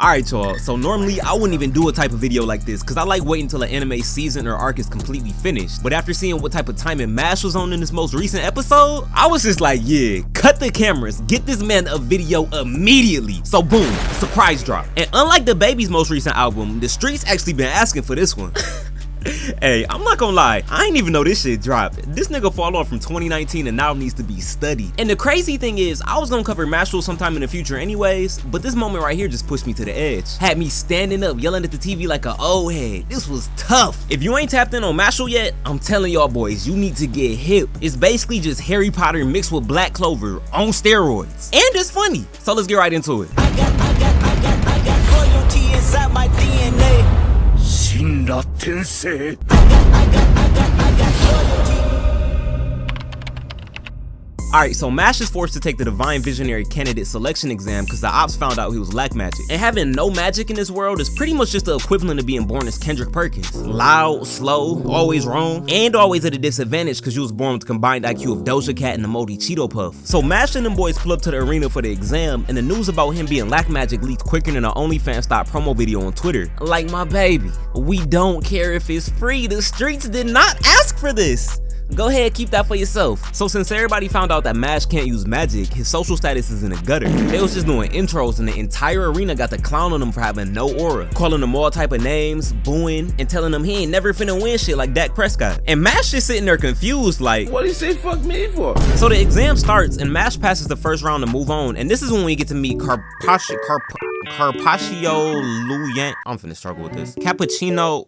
Alright y'all, so normally I wouldn't even do a type of video like this because I like waiting until an anime season or arc is completely finished. But after seeing what type of timing Mash was on in this most recent episode, I was just like, yeah, cut the cameras, get this man a video immediately. So boom, surprise drop. And unlike the Baby's most recent album, the streets actually been asking for this one. Hey, I'm not gonna lie, I ain't even know this shit dropped. This nigga fall off from 2019 and now needs to be studied. And the crazy thing is, I was gonna cover Mashle sometime in the future anyways, but this moment right here just pushed me to the edge. Had me standing up, yelling at the TV like a old head. This was tough. If you ain't tapped in on Mashle yet, I'm telling y'all boys, you need to get hip. It's basically just Harry Potter mixed with Black Clover on steroids. And it's funny. So let's get right into it. I got loyalty inside my DNA. I got loyalty. Alright, so Mash is forced to take the Divine Visionary Candidate Selection Exam because the ops found out he was lack magic. And having no magic in this world is pretty much just the equivalent of being born as Kendrick Perkins. Loud, slow, always wrong, and always at a disadvantage because you was born with the combined IQ of Doja Cat and the Moldy Cheeto Puff. So Mash and them boys pull up to the arena for the exam, and the news about him being lack magic leaked quicker than an OnlyFans stop promo video on Twitter. Like my baby, we don't care if it's free, the streets did not ask for this. Go ahead, keep that for yourself. So since everybody found out that Mash can't use magic, his social status is in the gutter. They was just doing intros and the entire arena got to clown on him for having no aura, calling him all type of names, booing, and telling him he ain't never finna win shit like Dak Prescott. And Mash just sitting there confused like, What do you say fuck me for? So the exam starts and Mash passes the first round to move on, and this is when we get to meet Carpaccio Luyan. I'm finna struggle with this. Cappuccino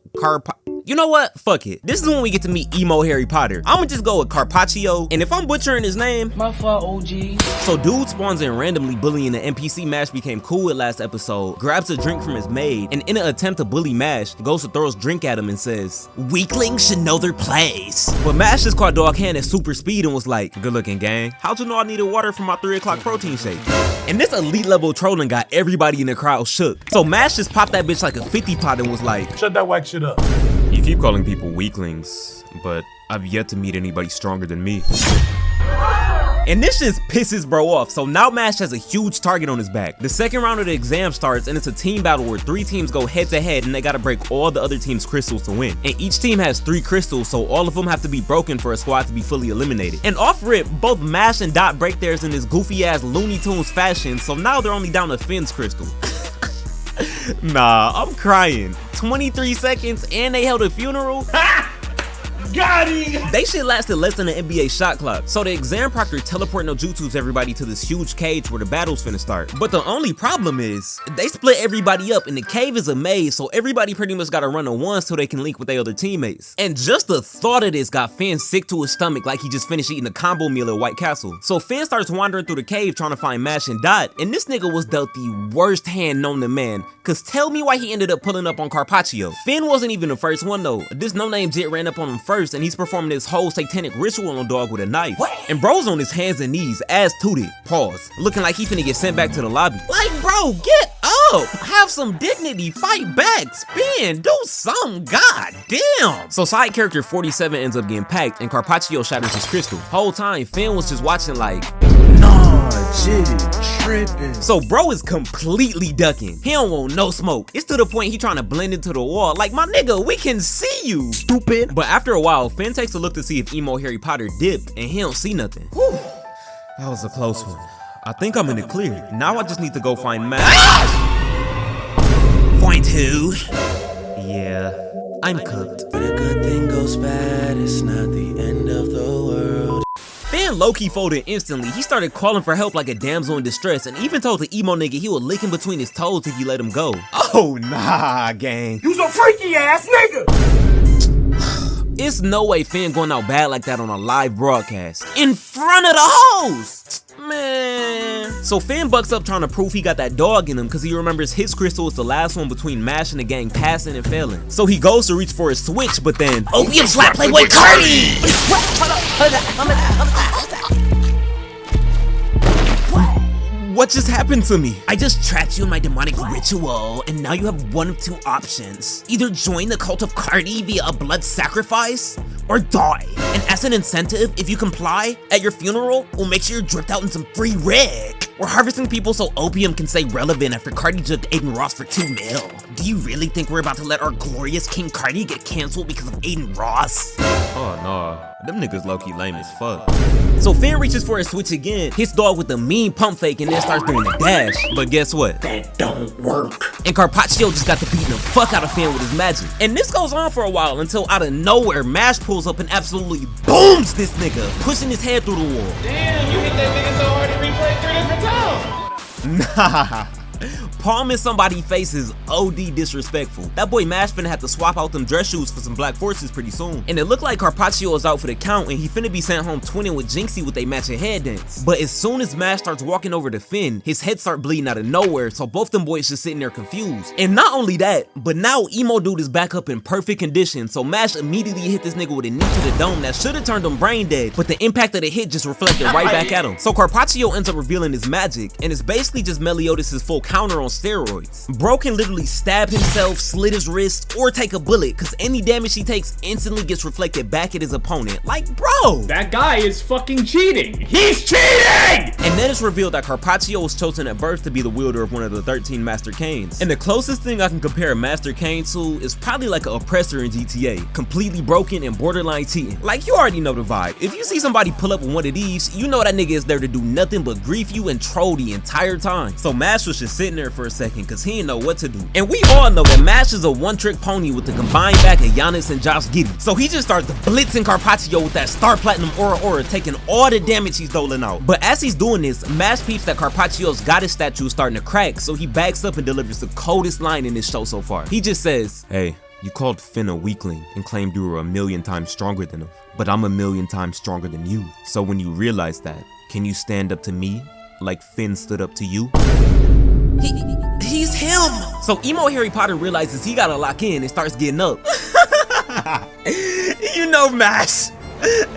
You know what? Fuck it. This is when we get to meet emo Harry Potter. I'ma just go with Carpaccio, and if I'm butchering his name, My fault, OG. So dude spawns in randomly bullying the NPC Mash became cool with last episode, grabs a drink from his maid, and in an attempt to bully Mash, goes to throw his drink at him and says, "Weaklings should know their place." But Mash just caught dog hand at super speed and was like, "Good looking gang. How'd you know I needed water for my 3 o'clock protein shake?" And this elite level trolling got everybody in the crowd shook. So Mash just popped that bitch like a 50 pot and was like, Shut that whack shit up. "You keep calling people weaklings, but I've yet to meet anybody stronger than me." And this just pisses bro off, so now Mash has a huge target on his back. The second round of the exam starts and it's a team battle where 3 teams go head to head and they gotta break all the other team's crystals to win. And each team has 3 crystals, so all of them have to be broken for a squad to be fully eliminated. And off rip, both Mash and Dot break theirs in this goofy ass Looney Tunes fashion, so now they're only down to Finn's crystal. Nah, I'm crying. 23 seconds and they held a funeral? Got him! They shit lasted less than an NBA shot clock. So the exam proctor teleport no jutsus everybody to this huge cage where the battle's finna start. But the only problem is, they split everybody up and the cave is a maze, so everybody pretty much gotta run at once so they can link with their other teammates. And just the thought of this got Finn sick to his stomach like he just finished eating a combo meal at White Castle. So Finn starts wandering through the cave trying to find Mash and Dot, and this nigga was dealt the worst hand known to man, cause tell me why he ended up pulling up on Carpaccio. Finn wasn't even the first one though. This no-name jit ran up on him first and he's performing this whole satanic ritual on dog with a knife. What? And bro's on his hands and knees, ass tooted, pause, looking like he finna get sent back to the lobby. Like bro, get up, have some dignity, fight back, spin, do something, god damn. So side character 47 ends up getting packed and Carpaccio shatters his crystal. Whole time Finn was just watching like, Nah, jitty, tripping. so bro is completely ducking. He don't want no smoke. It's to the point he trying to blend into the wall. Like, my nigga, we can see you, stupid. But after a while, Finn takes a look to see if emo Harry Potter dipped, and he don't see nothing. Whew. That was a close one. I think I'm in the clear. Now I just need to go find Matt. Point 2. Yeah, I'm cooked. When a good thing goes bad, it's not the end of the world. Finn low-key folded instantly. He started calling for help like a damsel in distress and even told the emo nigga he would lick him between his toes if he let him go. Oh nah, gang. You's a freaky ass nigga! It's no way Finn going out bad like that on a live broadcast. In front of the hoes! Man. So Finn bucks up trying to prove he got that dog in him because he remembers his crystal was the last one between Mash and the gang passing and failing. So he goes to reach for his switch, but then opium slap Playboi Carti! What just happened to me? I just trapped you in my demonic ritual, and now you have one of 2 options. Either join the cult of Carti via a blood sacrifice, or die. And as an incentive, if you comply, at your funeral, we'll make sure you're dripped out in some free rig. We're harvesting people so opium can stay relevant after Carti jugged Adin Ross for 2 mil. Do you really think we're about to let our glorious King Carti get canceled because of Adin Ross? Oh no, them niggas low-key lame as fuck. So Finn reaches for a switch again, hits dog with a mean pump fake, and then starts doing the dash. But guess what? That don't work. And Carpaccio just got to beating the fuck out of Finn with his magic. And this goes on for a while until out of nowhere, Mash pulls up and absolutely booms this nigga, pushing his head through the wall. Damn, you hit that nigga so hard it replayed 3 different times. Nah. Palming somebody's face is OD disrespectful. That boy Mash finna have to swap out them dress shoes for some black forces pretty soon. And it looked like Carpaccio is out for the count and he finna be sent home twinning with Jinxie with they matching head dance. But as soon as Mash starts walking over to Finn, his head start bleeding out of nowhere, so both them boys just sitting there confused. And not only that, but now Emo Dude is back up in perfect condition, so Mash immediately hit this nigga with a knee to the dome that should've turned him brain dead, but the impact of the hit just reflected right back at him. So Carpaccio ends up revealing his magic, and it's basically just Meliodas' full counter on steroids. Bro can literally stab himself, slit his wrist, or take a bullet, cause any damage he takes instantly gets reflected back at his opponent. Like, bro! That guy is fucking cheating. He's cheating! And then it's revealed that Carpaccio was chosen at birth to be the wielder of one of the 13 Master Canes. And the closest thing I can compare a Master Cane to is probably like an oppressor in GTA. Completely broken and borderline cheating. Like, you already know the vibe. If you see somebody pull up with one of these, you know that nigga is there to do nothing but grief you and troll the entire time. So Mash was just sitting there for a second cause he didn't know what to do. And we all know that Mash is a one-trick pony with the combined back of Giannis and Josh Giddey. So he just starts blitzing Carpaccio with that Star Platinum Aura, taking all the damage he's doling out. But as he's doing this, Mash peeps that Carpaccio's goddess statue is starting to crack, so he backs up and delivers the coldest line in this show so far. He just says, Hey, you called Finn a weakling and claimed you were 1,000,000 times stronger than him, but I'm 1,000,000 times stronger than you. So when you realize that, can you stand up to me like Finn stood up to you? He's him! So Emo Harry Potter realizes he gotta lock in and starts getting up. You know, Mash,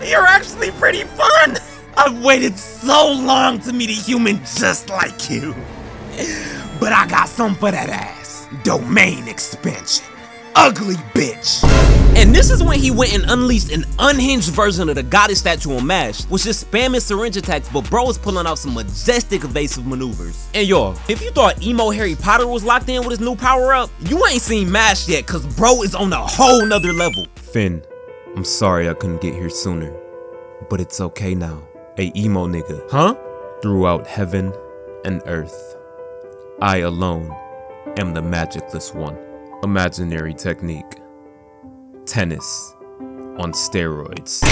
you're actually pretty fun. I've waited so long to meet a human just like you. But I got something for that ass. Domain expansion. Ugly bitch. And this is when he went and unleashed an unhinged version of the goddess statue on Mash, which is spamming syringe attacks, but bro is pulling out some majestic evasive maneuvers. And y'all, if you thought Emo Harry Potter was locked in with his new power up, you ain't seen Mash yet, cause bro is on a whole nother level. Finn, I'm sorry I couldn't get here sooner, but it's okay now. A emo nigga, Huh? throughout heaven and earth, I alone am the magicless one. Imaginary technique. Tennis on steroids.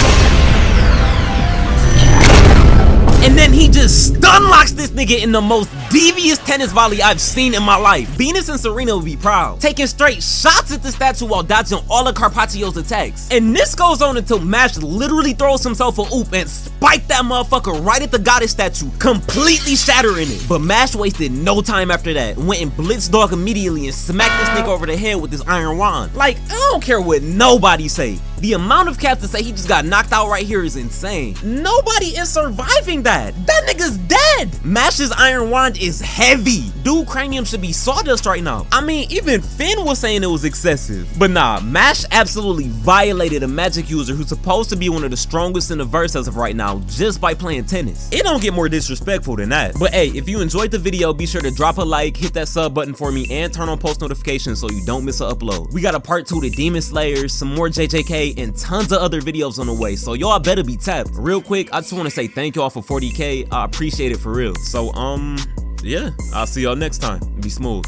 And then he just stun locks this nigga in the most devious tennis volley I've seen in my life. Venus and Serena would be proud. Taking straight shots at the statue while dodging all of Carpaccio's attacks. And this goes on until Mash literally throws himself a oop and spiked that motherfucker right at the goddess statue, completely shattering it. But Mash wasted no time after that. Went and blitzed dog immediately and smacked this nigga over the head with his iron wand. Like, I don't care what nobody say. The amount of cats that say he just got knocked out right here is insane. Nobody is surviving that. That nigga's dead. Mash's iron wand is heavy. Dude cranium should be sawdust right now. I mean, even Finn was saying it was excessive. But nah, Mash absolutely violated a magic user who's supposed to be one of the strongest in the verse as of right now just by playing tennis. It don't get more disrespectful than that. But hey, if you enjoyed the video, be sure to drop a like, hit that sub button for me, and turn on post notifications so you don't miss an upload. We got a part 2 to Demon Slayers, some more JJK, and tons of other videos on the way, so y'all better be tapped. Real quick, I just want to say thank y'all for 40K. I appreciate it for real. So yeah, I'll see y'all next time. Be smooth.